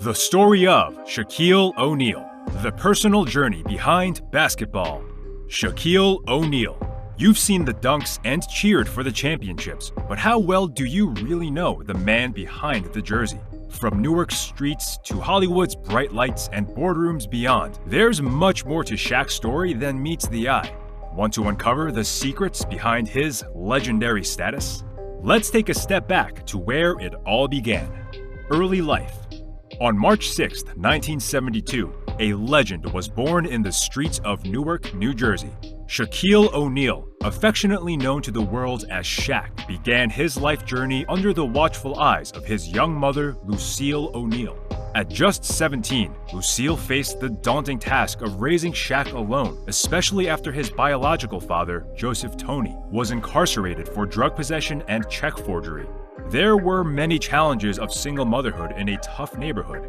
The story of Shaquille O'Neal, the personal journey behind basketball. Shaquille O'Neal. You've seen the dunks and cheered for the championships, but how well do you really know the man behind the jersey? From Newark's streets to Hollywood's bright lights and boardrooms beyond, there's much more to Shaq's story than meets the eye. Want to uncover the secrets behind his legendary status? Let's take a step back to where it all began. Early life. On March 6, 1972, a legend was born in the streets of Newark, New Jersey. Shaquille O'Neal, affectionately known to the world as Shaq, began his life journey under the watchful eyes of his young mother, Lucille O'Neal. At just 17, Lucille faced the daunting task of raising Shaq alone, especially after his biological father, Joseph Tony, was incarcerated for drug possession and check forgery. There were many challenges of single motherhood in a tough neighborhood,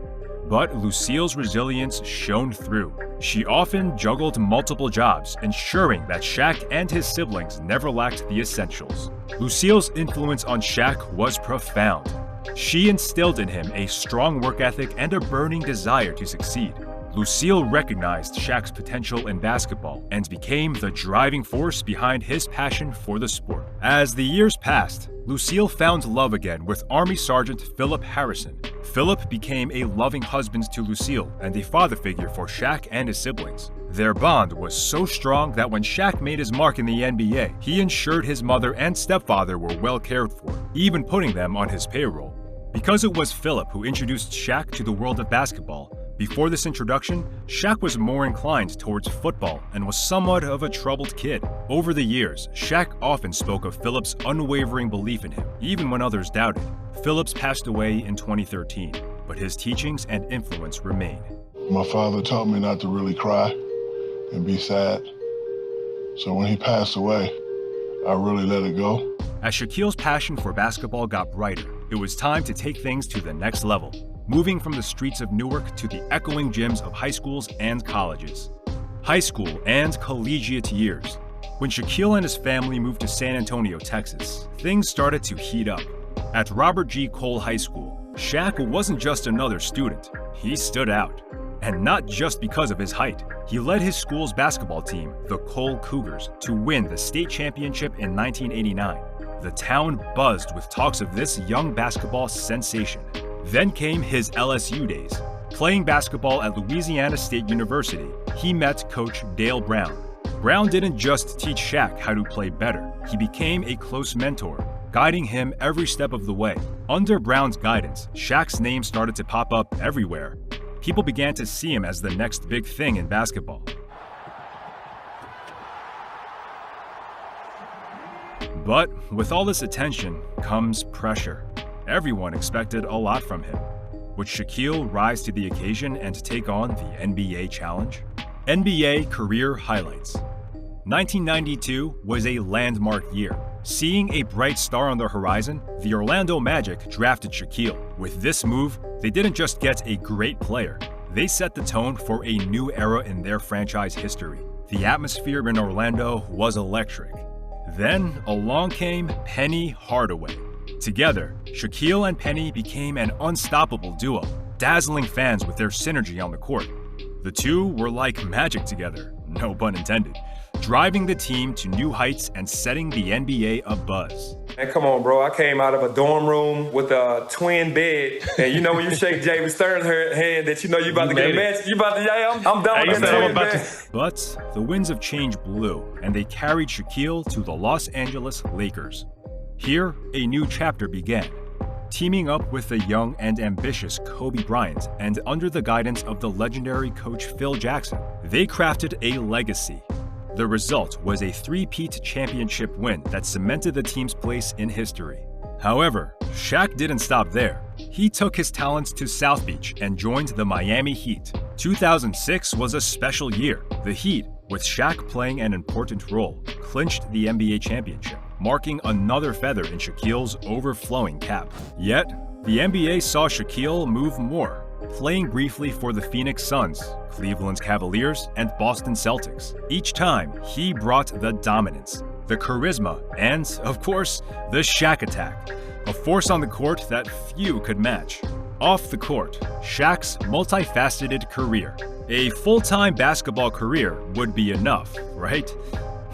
but Lucille's resilience shone through. She often juggled multiple jobs, ensuring that Shaq and his siblings never lacked the essentials. Lucille's influence on Shaq was profound. She instilled in him a strong work ethic and a burning desire to succeed. Lucille recognized Shaq's potential in basketball and became the driving force behind his passion for the sport. As the years passed, Lucille found love again with Army Sergeant Philip Harrison. Philip became a loving husband to Lucille and a father figure for Shaq and his siblings. Their bond was so strong that when Shaq made his mark in the NBA, he ensured his mother and stepfather were well cared for, even putting them on his payroll. Because it was Philip who introduced Shaq to the world of basketball, before this introduction, Shaq was more inclined towards football and was somewhat of a troubled kid. Over the years, Shaq often spoke of Philip's unwavering belief in him, even when others doubted. Phillips passed away in 2013, but his teachings and influence remain. My father taught me not to really cry and be sad. So when he passed away, I really let it go. As Shaquille's passion for basketball got brighter, it was time to take things to the next level, moving from the streets of Newark to the echoing gyms of high schools and colleges. High school and collegiate years. When Shaquille and his family moved to San Antonio, Texas, things started to heat up. At Robert G. Cole High School, Shaq wasn't just another student, he stood out. And not just because of his height. He led his school's basketball team, the Cole Cougars, to win the state championship in 1989. The town buzzed with talks of this young basketball sensation. Then came his LSU days. Playing basketball at Louisiana State University, he met Coach Dale Brown. Brown didn't just teach Shaq how to play better, he became a close mentor, guiding him every step of the way. Under Brown's guidance, Shaq's name started to pop up everywhere. People began to see him as the next big thing in basketball. But with all this attention comes pressure. Everyone expected a lot from him. Would Shaquille rise to the occasion and take on the NBA challenge? NBA career highlights. 1992 was a landmark year. Seeing a bright star on the horizon, the Orlando Magic drafted Shaquille. With this move, they didn't just get a great player, they set the tone for a new era in their franchise history. The atmosphere in Orlando was electric. Then along came Penny Hardaway. Together, Shaquille and Penny became an unstoppable duo, dazzling fans with their synergy on the court. The two were like magic together, no pun intended, driving the team to new heights and setting the NBA abuzz. Man, come on, bro. I came out of a dorm room with a twin bed, and you know when you shake James Stern's hand that you know you about to get a match, you about to, yeah, I'm done with that man. But the winds of change blew, and they carried Shaquille to the Los Angeles Lakers. Here, a new chapter began. Teaming up with the young and ambitious Kobe Bryant and under the guidance of the legendary coach Phil Jackson, they crafted a legacy. The result was a three-peat championship win that cemented the team's place in history. However, Shaq didn't stop there. He took his talents to South Beach and joined the Miami Heat. 2006 was a special year. The Heat, with Shaq playing an important role, clinched the NBA championship, marking another feather in Shaquille's overflowing cap. Yet, the NBA saw Shaquille move more, playing briefly for the Phoenix Suns, Cleveland Cavaliers, and Boston Celtics. Each time, he brought the dominance, the charisma, and, of course, the Shaq attack, a force on the court that few could match. Off the court, Shaq's multifaceted career. A full-time basketball career would be enough, right?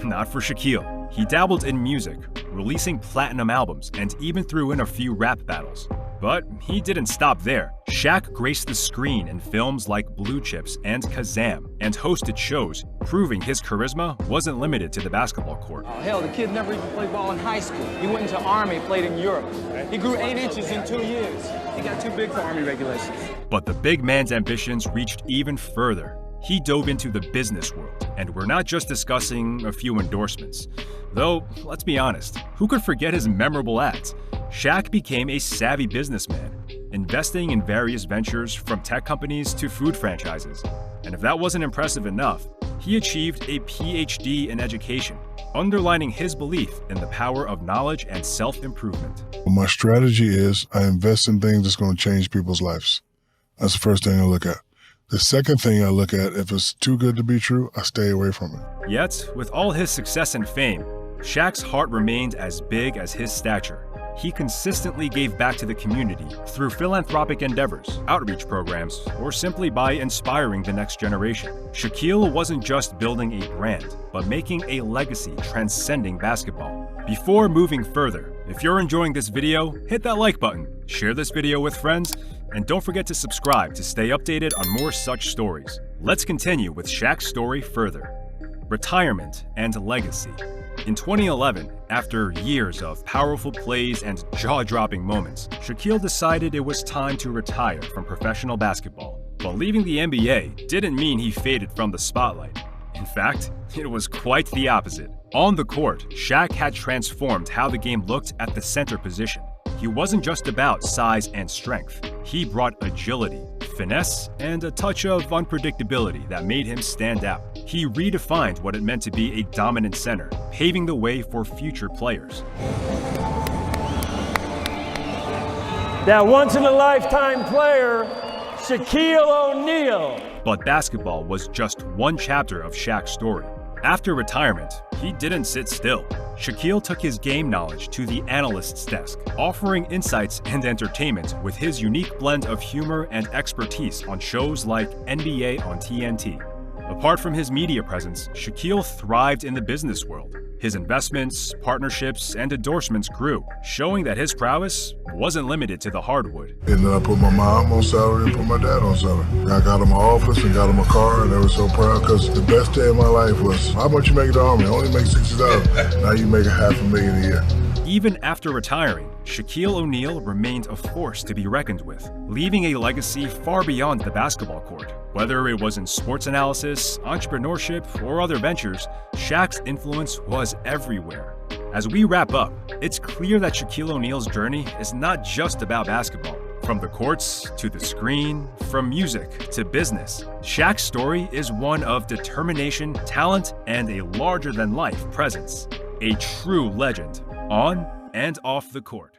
Not for Shaquille. He dabbled in music, releasing platinum albums, and even threw in a few rap battles. But he didn't stop there. Shaq graced the screen in films like Blue Chips and Kazam, and hosted shows, proving his charisma wasn't limited to the basketball court. Oh, hell, the kid never even played ball in high school. He went into Army, played in Europe. He grew 8 inches in 2 years. He got too big for Army regulations. But the big man's ambitions reached even further. He dove into the business world, and we're not just discussing a few endorsements. Though, let's be honest, who could forget his memorable ads? Shaq became a savvy businessman, investing in various ventures from tech companies to food franchises. And if that wasn't impressive enough, he achieved a PhD in education, underlining his belief in the power of knowledge and self-improvement. My strategy is I invest in things that's going to change people's lives. That's the first thing I look at. The second thing I look at, if it's too good to be true, I stay away from it. Yet, with all his success and fame, Shaq's heart remained as big as his stature. He consistently gave back to the community through philanthropic endeavors, outreach programs, or simply by inspiring the next generation. Shaquille wasn't just building a brand, but making a legacy transcending basketball. Before moving further, if you're enjoying this video, hit that like button, share this video with friends, and don't forget to subscribe to stay updated on more such stories. Let's continue with Shaq's story further. Retirement and legacy. In 2011, after years of powerful plays and jaw-dropping moments, Shaquille decided it was time to retire from professional basketball. But leaving the NBA didn't mean he faded from the spotlight. In fact, it was quite the opposite. On the court, Shaq had transformed how the game looked at the center position. He wasn't just about size and strength. He brought agility, finesse, and a touch of unpredictability that made him stand out. He redefined what it meant to be a dominant center, paving the way for future players. That once-in-a-lifetime player, Shaquille O'Neal. But basketball was just one chapter of Shaq's story. After retirement, he didn't sit still. Shaquille took his game knowledge to the analyst's desk, offering insights and entertainment with his unique blend of humor and expertise on shows like NBA on TNT. Apart from his media presence, Shaquille thrived in the business world. His investments, partnerships, and endorsements grew, showing that his prowess wasn't limited to the hardwood. And then I put my mom on salary and put my dad on salary. I got him an office and got him a car, and they were so proud because the best day of my life was, how much you make at the Army? I only make $60,000. Now you make $500,000 a year. Even after retiring, Shaquille O'Neal remained a force to be reckoned with, leaving a legacy far beyond the basketball court. Whether it was in sports analysis, entrepreneurship, or other ventures, Shaq's influence was everywhere. As we wrap up, it's clear that Shaquille O'Neal's journey is not just about basketball. From the courts to the screen, from music to business, Shaq's story is one of determination, talent, and a larger-than-life presence. A true legend, on and off the court.